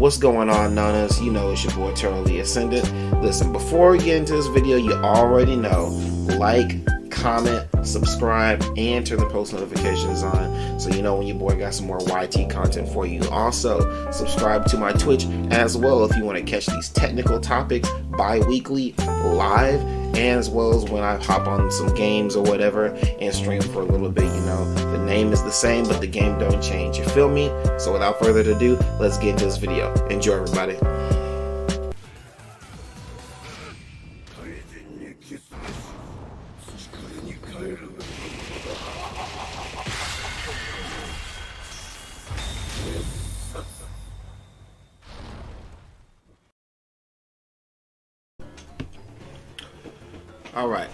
What's going on, Nanas? You know it's your boy Turtley Ascendant. Listen, before we get into this video, you already know, like, comment, subscribe, and turn the post notifications on so you know when your boy got some more YT content for you. Also, subscribe to my Twitch as well if you want to catch these technical topics bi-weekly live, and as well as when I hop on some games or whatever and stream for a little bit. You know, the name is the same, but the game don't change. You feel me? So without further ado, let's get into this video. Enjoy, everybody. Alright,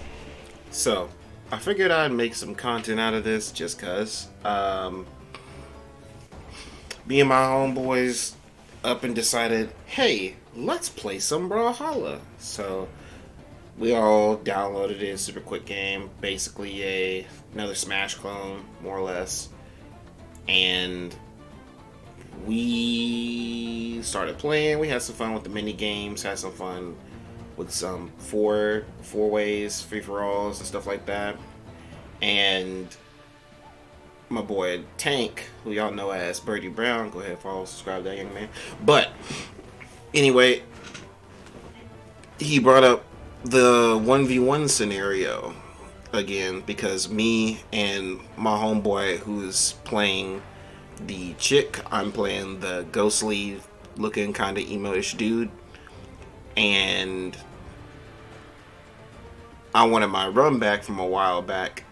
so I figured I'd make some content out of this just cause. Me and my homeboys up and decided, hey, let's play some Brawlhalla. So we all downloaded it, super quick game, basically another Smash clone, more or less. And we started playing. We had some fun with the mini games, had some fun with some four ways, free-for-alls and stuff like that. And my boy Tank, who y'all know as Birdie Brown, go ahead, follow, subscribe to that young man. But anyway, he brought up the 1v1 scenario again because me and my homeboy, who's playing the chick, I'm playing the ghostly looking kind of emo-ish dude, and I wanted my run back from a while back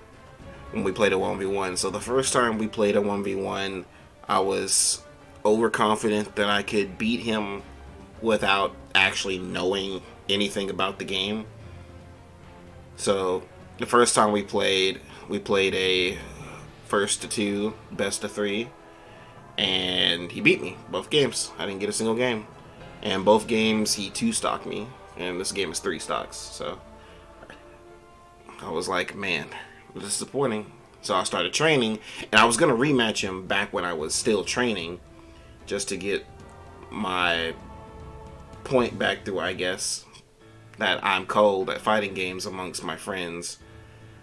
when we played a 1v1. So the first time we played a 1v1, I was overconfident that I could beat him without actually knowing anything about the game. So the first time we played a first to two, best of three, and he beat me both games. I didn't get a single game, and both games he 2-stocked me, and this game is 3 stocks. So I was like, man, disappointing. So I started training, and I was gonna rematch him back when I was still training, just to get my point back through, I guess, that I'm cold at fighting games amongst my friends,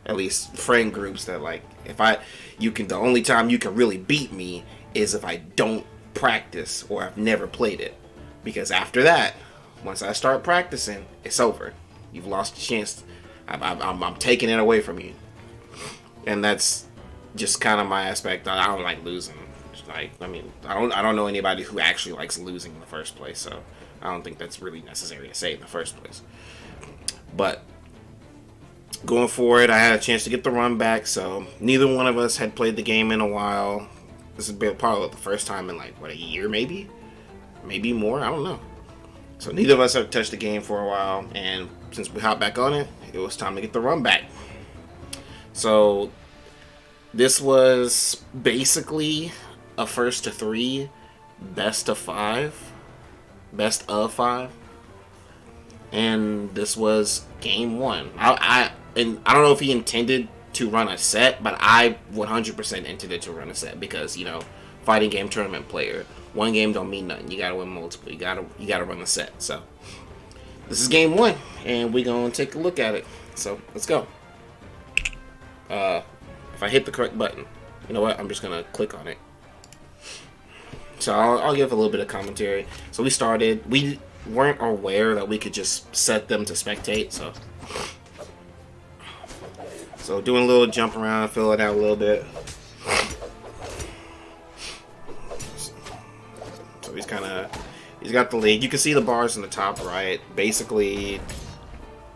at least friend groups that like, the only time you can really beat me is if I don't practice or I've never played it, because after that, once I start practicing, it's over. You've lost a chance. I'm taking it away from you, and that's just kind of my aspect. I don't like losing. Like, I mean, I don't know anybody who actually likes losing in the first place, so I don't think that's really necessary to say in the first place. But going forward, I had a chance to get the run back, so neither one of us had played the game in a while. This has been probably the first time in like, what, a year maybe more, I don't know. So neither of us have touched the game for a while, and since we hopped back on it, it was time to get the run back. So this was basically a first to 3, best of 5, and this was game 1. I don't know if he intended to run a set, but I 100% intended to run a set because, you know, fighting game tournament player, one game don't mean nothing. You gotta win multiple. You gotta run the set. So this is game 1, and we're gonna take a look at it. So let's go. If I hit the correct button, you know what? I'm just gonna click on it. So I'll give a little bit of commentary. So we started. We weren't aware that we could just set them to spectate. So doing a little jump around, fill it out a little bit. So he's got the lead. You can see the bars in the top right. Basically,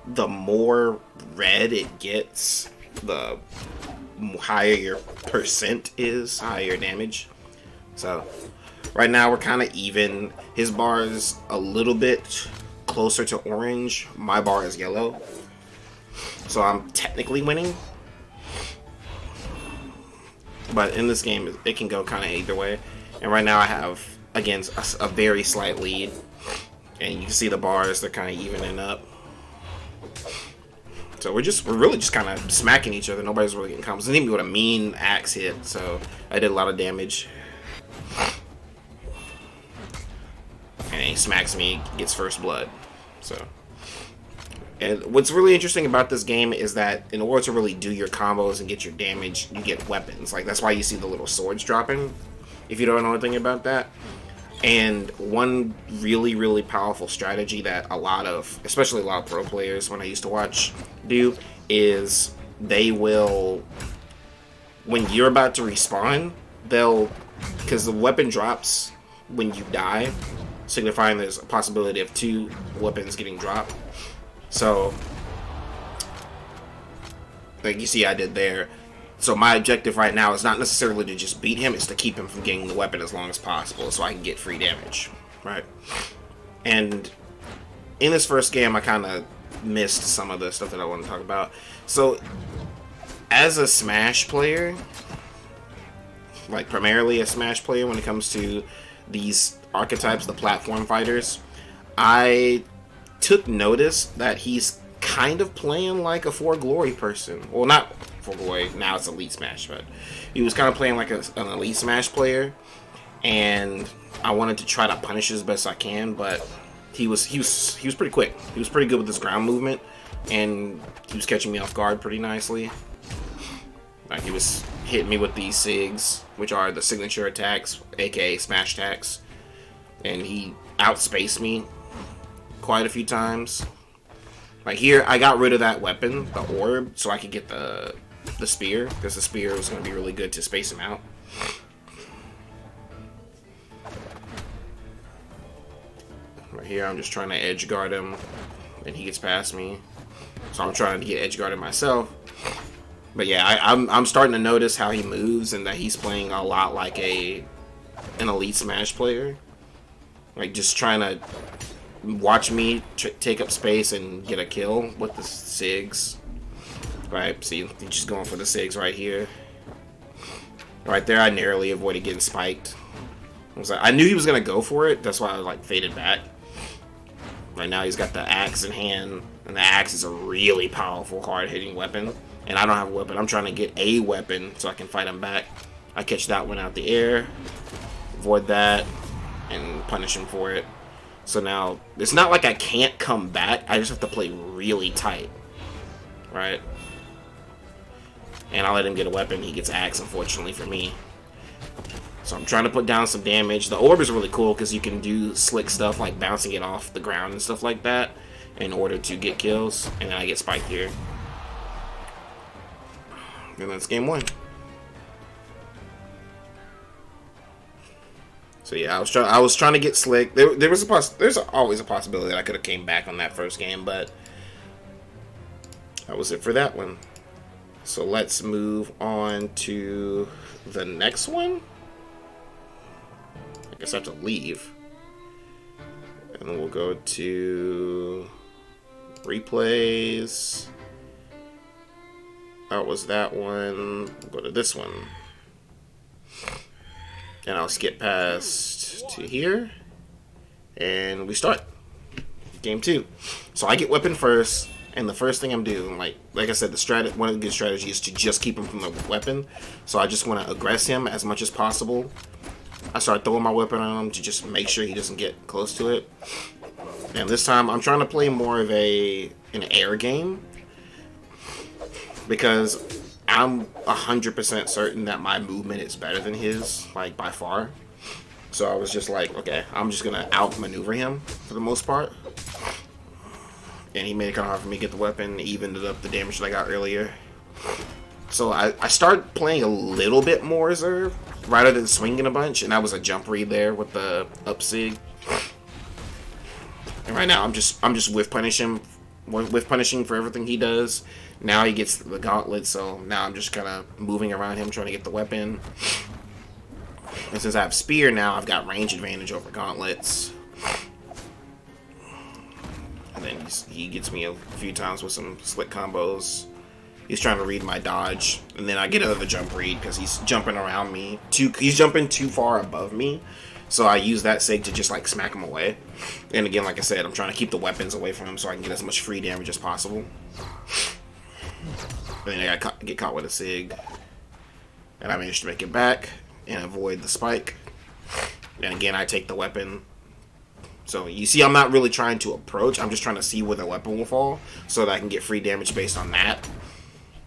the more red it gets, the higher your percent is, higher damage. So right now we're kind of even. His bar is a little bit closer to orange. My bar is yellow. So I'm technically winning. But in this game, it can go kind of either way. And right now I have, again, a very slight lead. And you can see the bars, they're kind of evening up. So we're really just kind of smacking each other. Nobody's really getting combos. I didn't even with a mean axe hit, so I did a lot of damage. smacks me, gets first blood. So, and what's really interesting about this game is that in order to really do your combos and get your damage, you get weapons. Like, that's why you see the little swords dropping, if you don't know anything about that. And one really, really powerful strategy that especially a lot of pro players when I used to watch do, is they will, when you're about to respawn, because the weapon drops when you die, signifying there's a possibility of 2 weapons getting dropped. So, like you see I did there. So my objective right now is not necessarily to just beat him, it's to keep him from getting the weapon as long as possible so I can get free damage, right? And in this first game, I kind of missed some of the stuff that I want to talk about. So, as a Smash player, like primarily a Smash player when it comes to these archetypes, the platform fighters, I took notice that he's kind of playing like a For Glory person. Well, not For Glory, now it's Elite Smash, but he was kind of playing like an Elite Smash player, and I wanted to try to punish as best I can, but he was pretty quick. He was pretty good with his ground movement, and he was catching me off guard pretty nicely. Like, he was hitting me with these SIGs, which are the signature attacks, aka smash attacks, and he outspaced me quite a few times. Like here, I got rid of that weapon, the orb, so I could get the spear, because the spear was going to be really good to space him out. Right here, I'm just trying to edge guard him, and he gets past me. So I'm trying to get edge guarded myself. But yeah, I'm starting to notice how he moves, and that he's playing a lot like an Elite Smash player. Like, just trying to watch me take up space and get a kill with the SIGs. Right, see, he's just going for the SIGs right here. Right there, I narrowly avoided getting spiked. I knew he was going to go for it, that's why I like faded back. Right now he's got the axe in hand, and the axe is a really powerful, hard-hitting weapon. And I don't have a weapon. I'm trying to get a weapon so I can fight him back. I catch that one out the air, avoid that, and punish him for it. So now, it's not like I can't come back. I just have to play really tight. Right? And I'll let him get a weapon. He gets axe, unfortunately for me. So I'm trying to put down some damage. The orb is really cool because you can do slick stuff like bouncing it off the ground and stuff like that in order to get kills. And then I get spiked here. And that's game 1. So yeah, I was trying to get slick. There's always a possibility that I could have came back on that first game, but that was it for that one. So let's move on to the next one. I guess I have to leave. And then we'll go to replays. That was that one. We'll go to this one. And I'll skip past to here. And we start. Game 2. So I get weapon first. And the first thing I'm doing, like I said, one of the good strategies is to just keep him from the weapon. So I just want to aggress him as much as possible. I start throwing my weapon on him to just make sure he doesn't get close to it. And this time I'm trying to play more of an air game, because I'm 100% certain that my movement is better than his, like by far. So I was just like, okay, I'm just gonna outmaneuver him for the most part. And he made it kind of hard for me to get the weapon, evened up the damage that I got earlier. So I started playing a little bit more reserve rather than swinging a bunch, and that was a jump read there with the up sig. And right now I'm just whiff punishing for everything he does. Now he gets the gauntlet, so now I'm just kind of moving around him trying to get the weapon. And since I have spear now, I've got range advantage over gauntlets. And then he gets me a few times with some slick combos. He's trying to read my dodge, and then I get another jump read because he's jumping around me. He's jumping too far above me, so I use that sig to just like smack him away. And again, like I said, I'm trying to keep the weapons away from him so I can get as much free damage as possible. And then I get caught with a sig, and I managed to make it back and avoid the spike. And again, I take the weapon So you see, I'm not really trying to approach. I'm just trying to see where the weapon will fall so that I can get free damage based on that.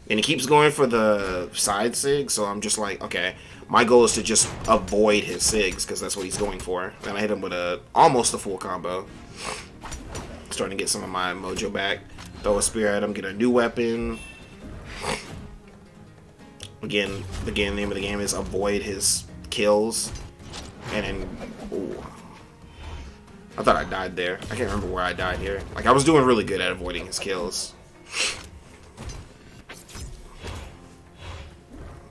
And he keeps going for the side sig, so I'm just like, okay, my goal is to just avoid his sigs because that's what he's going for. And I hit him with almost a full combo. Starting to get some of my mojo back. Throw a spear at him, get a new weapon. Again, the name of the game is avoid his kills. And then, ooh. I thought I died there. I can't remember where I died here. Like, I was doing really good at avoiding his kills.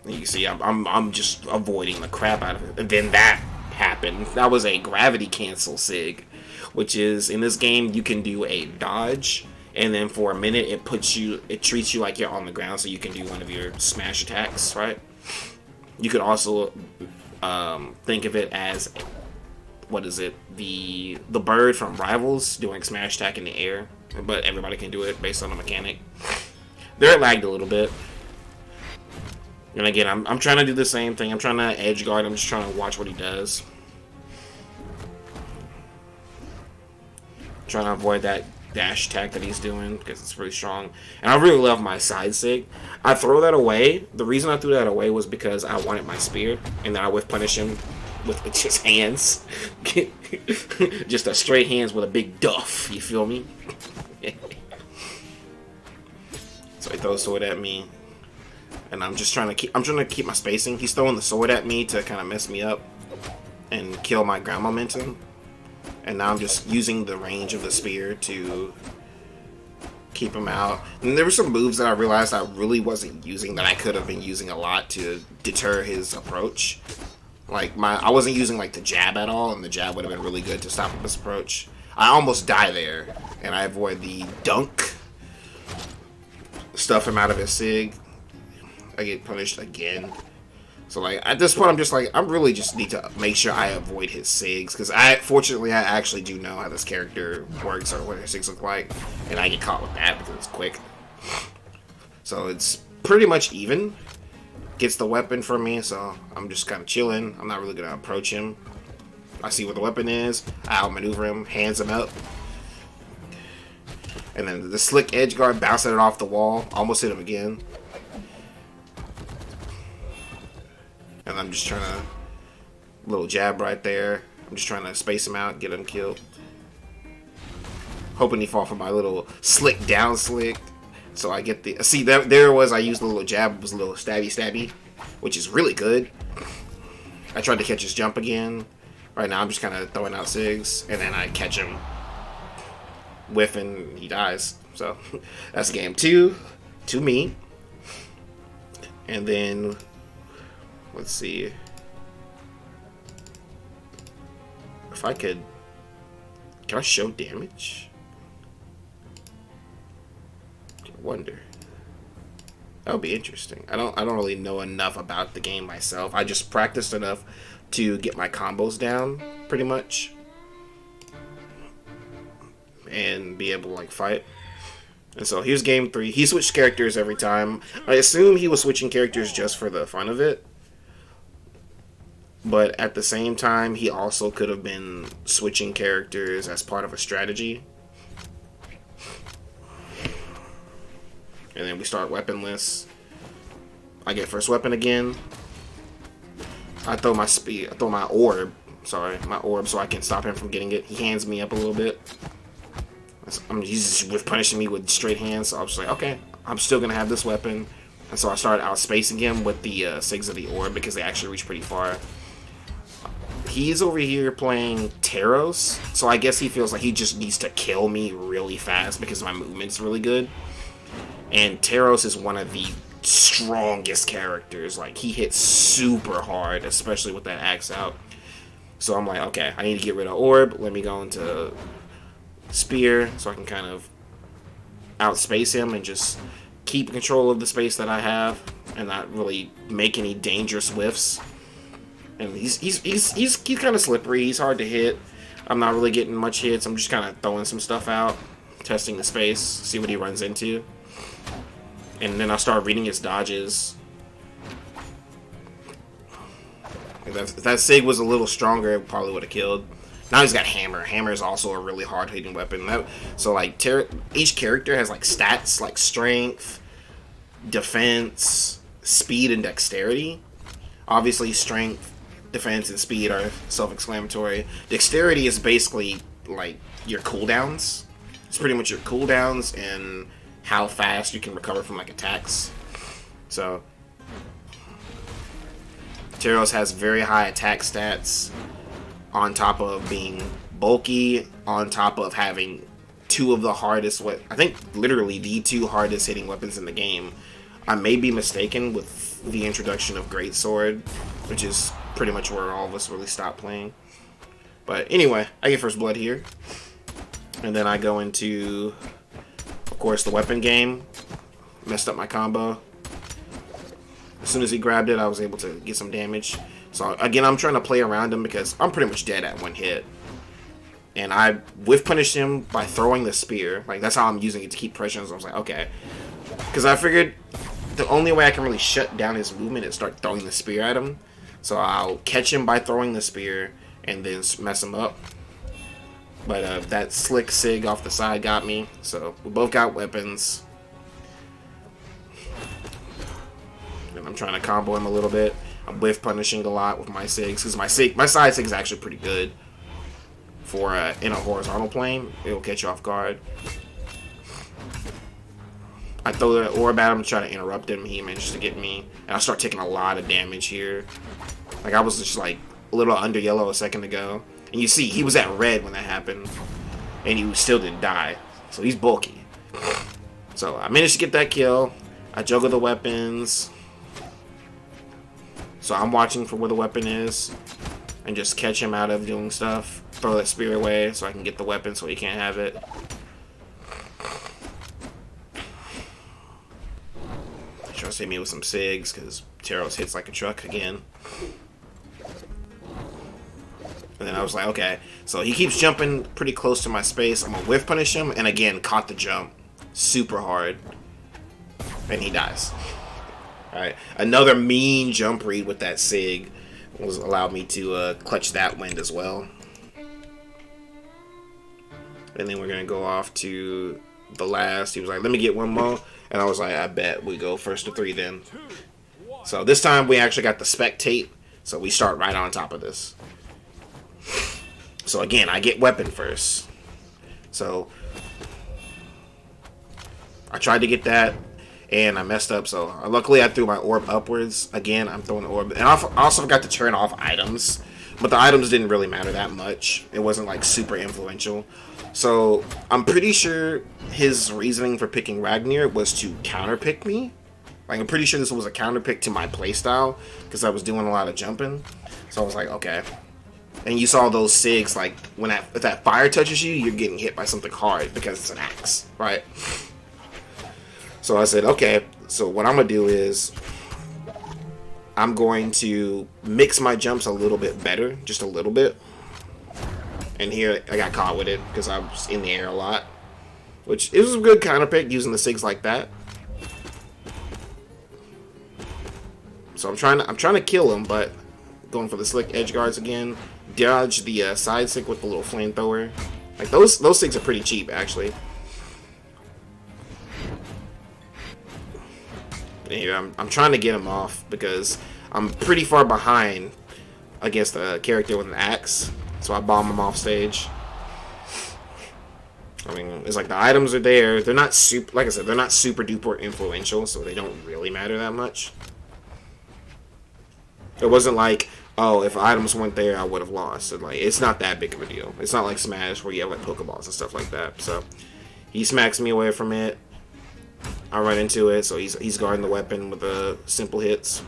You can see, I'm just avoiding the crap out of it. And then that happened. That was a gravity cancel sig, which is, in this game, you can do a dodge, and then for a minute, it treats you like you're on the ground, so you can do one of your smash attacks, right? You could also think of it as, what is it? The bird from Rivals doing smash attack in the air, but everybody can do it based on the mechanic. There it lagged a little bit. And again, I'm trying to do the same thing. I'm trying to edge guard. I'm just trying to watch what he does. Trying to avoid that dash attack that he's doing because it's really strong. And I really love my side sig. I throw that away. The reason I threw that away was because I wanted my spear, and then I whiff punish him with just hands. Just a straight hands with a big duff. You feel me? So he throws sword at me. And I'm just trying to keep my spacing. He's throwing the sword at me to kind of mess me up and kill my ground momentum. And now I'm just using the range of the spear to keep him out. And there were some moves that I realized I really wasn't using that I could have been using a lot to deter his approach. Like I wasn't using like the jab at all, and the jab would have been really good to stop his approach. I almost die there, and I avoid the dunk. Stuff him out of his sig. I get punished again. So like at this point, I'm just like, I really just need to make sure I avoid his sigs, because fortunately I actually do know how this character works or what his sigs look like, and I get caught with that because it's quick. So it's pretty much even. Gets the weapon from me, so I'm just kind of chilling. I'm not really gonna approach him. I see what the weapon is. I outmaneuver him, hands him up, and then the slick edge guard bouncing it off the wall, almost hit him again. And I'm just trying to, little jab right there. I'm just trying to space him out, get him killed. Hoping he fall for my little slick down slick. So I get the, see there it was, I used the little jab, it was a little stabby, which is really good. I tried to catch his jump again. Right now I'm just kind of throwing out sigs, and then I catch him, whiff, and he dies. So that's game 2 to me. And then, let's see if I can I show damage? I wonder. That would be interesting. I don't really know enough about the game myself. I just practiced enough to get my combos down, pretty much, and be able to like fight. And so here's game 3. He switched characters every time. I assume he was switching characters just for the fun of it. But at the same time, he also could have been switching characters as part of a strategy. And then we start weaponless. I get first weapon again. I throw my speed. I throw my orb. Sorry, my orb, so I can stop him from getting it. He hands me up a little bit. He's just punishing me with straight hands. So I was just like, okay, I'm still gonna have this weapon. And so I started outspacing him with the sigs of the orb because they actually reach pretty far. He's over here playing Taros, so I guess he feels like he just needs to kill me really fast because my movement's really good. And Taros is one of the strongest characters. Like, he hits super hard, especially with that axe out. So I'm like, okay, I need to get rid of orb. Let me go into spear so I can kind of outspace him and just keep control of the space that I have and not really make any dangerous whiffs. And he's kind of slippery. He's hard to hit. I'm not really getting much hits. I'm just kind of throwing some stuff out, testing the space, see what he runs into. And then I start reading his dodges. If that sig was a little stronger, it probably would have killed. Now he's got hammer. Hammer is also a really hard hitting weapon. So like each character has like stats like strength, defense, speed, and dexterity. Obviously, strength, defense, and speed are self-explanatory. Dexterity is basically like your cooldowns. It's pretty much your cooldowns and how fast you can recover from like attacks. So Tyros has very high attack stats on top of being bulky, on top of having two of the hardest, I think literally the two hardest hitting weapons in the game. I may be mistaken with the introduction of Greatsword, which is pretty much where all of us really stopped playing. But anyway, I get first blood here. And then I go into, of course, the weapon game. Messed up my combo. As soon as he grabbed it, I was able to get some damage. So again, I'm trying to play around him because I'm pretty much dead at one hit. And I whiff punished him by throwing the spear. Like, that's how I'm using it to keep pressure. So I was like, okay. Because I figured the only way I can really shut down his movement is start throwing the spear at him. So I'll catch him by throwing the spear and then mess him up. But that slick sig off the side got me. So we both got weapons. And I'm trying to combo him a little bit. I'm whiff punishing a lot with my sigs. Because my side sig is actually pretty good. For in a horizontal plane, it'll catch you off guard. I throw the orb at him to try to interrupt him. He manages to get me. And I start taking a lot of damage here. Like, I was just like a little under yellow a second ago. And you see, he was at red when that happened. And he still didn't die. So he's bulky. So I managed to get that kill. I juggle the weapons. So I'm watching for where the weapon is. And just catch him out of doing stuff. Throw that spear away so I can get the weapon so he can't have it. Try to save me with some SIGs because Tyros hits like a truck again. And then I was like, okay. So he keeps jumping pretty close to my space. I'm going to whiff punish him. And again, caught the jump. Super hard. And he dies. Alright. Another mean jump read with that SIG allowed me to clutch that wind as well. And then we're going to go off to the last. He was like, let me get one more. And I was like, I bet we go first to 3 then. So this time we actually got the spectate. So we start right on top of this. So again, I get weapon first. So I tried to get that. And I messed up. So luckily I threw my orb upwards. Again, I'm throwing the orb. And I also forgot to turn off items. But the items didn't really matter that much. It wasn't like super influential. So I'm pretty sure his reasoning for picking Ragnar was to counterpick me. Like, I'm pretty sure this was a counterpick to my playstyle because I was doing a lot of jumping. So I was like, okay. And you saw those SIGs, like, if that fire touches you, you're getting hit by something hard because it's an axe, right? So I said, okay. So what I'm going to do is I'm going to mix my jumps a little bit better, just a little bit. And here I got caught with it because I was in the air a lot, which it was a good counter pick using the SIGs like that. So I'm trying to kill him, but going for the slick edge guards again. Dodge the side SIG with the little flamethrower. Like those SIGs are pretty cheap actually. And here I'm trying to get him off because I'm pretty far behind against a character with an axe. So I bomb them off stage. I mean, it's like the items are there. They're not super, like I said, they're not super duper influential, so they don't really matter that much. It wasn't like, oh, if items weren't there, I would have lost. So, like, it's not that big of a deal. It's not like Smash where you have like Pokeballs and stuff like that. So he smacks me away from it. I run into it, so he's guarding the weapon with the simple hits.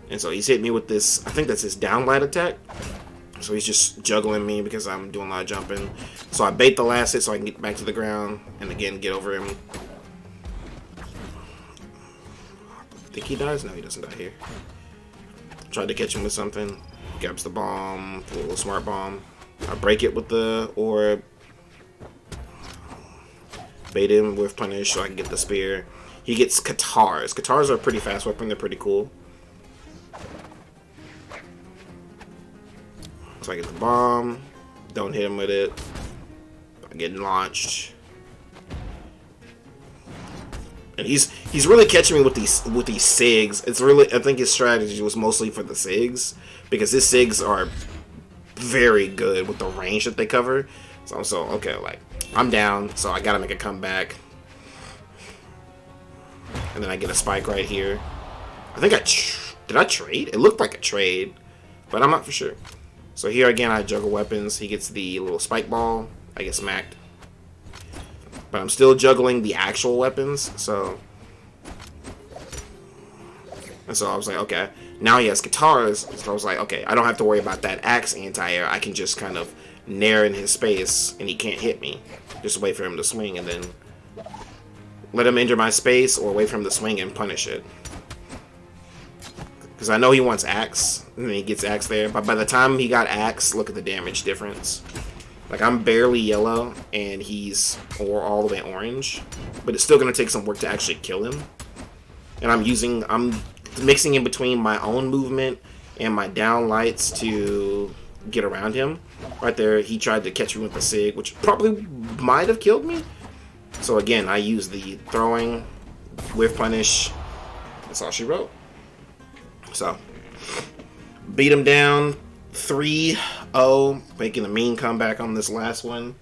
And so he's hit me with this, I think that's his downlight attack. So he's just juggling me because I'm doing a lot of jumping. So I bait the last hit so I can get back to the ground and again get over him. I think he dies? No, he doesn't die here. Tried to catch him with something. Grabs the bomb, a little smart bomb. I break it with the orb. Bait him with punish so I can get the spear. He gets katars. Katars are a pretty fast weapon. They're pretty cool. So I get the bomb. Don't hit him with it. Getting launched. And he's really catching me with these SIGs. It's really, I think his strategy was mostly for the SIGs, because his SIGs are very good with the range that they cover. So okay, like, I'm down, so I gotta make a comeback. And then I get a spike right here. I think did I trade? It looked like a trade, but I'm not for sure. So here again, I juggle weapons. He gets the little spike ball. I get smacked. But I'm still juggling the actual weapons, so... And so I was like, okay. Now he has guitars, so I was like, okay, I don't have to worry about that axe anti-air. I can just kind of nair in his space, and he can't hit me. Just wait for him to swing, and then let him enter my space, or wait for him to swing and punish it. Because I know he wants axe, and then he gets axe there. But by the time he got axe, look at the damage difference. Like, I'm barely yellow, and he's all the way orange. But it's still going to take some work to actually kill him. And I'm mixing in between my own movement and my down lights to get around him. Right there, he tried to catch me with the SIG, which probably might have killed me. So again, I use the throwing, whiff punish. That's all she wrote. So, beat him down 3-0, making a mean comeback on this last one.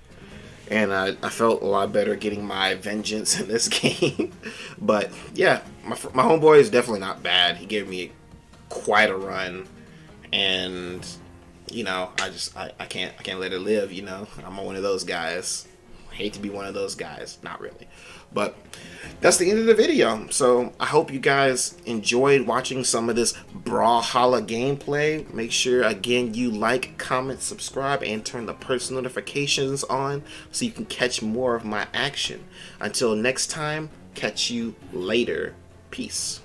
And I felt a lot better getting my vengeance in this game. But yeah, my homeboy is definitely not bad. He gave me quite a run, and you know, I can't let it live. You know, I'm one of those guys. I hate to be one of those guys, not really. But that's the end of the video. So I hope you guys enjoyed watching some of this Brawlhalla gameplay. Make sure, again, you like, comment, subscribe, and turn the post notifications on so you can catch more of my action. Until next time, catch you later. Peace.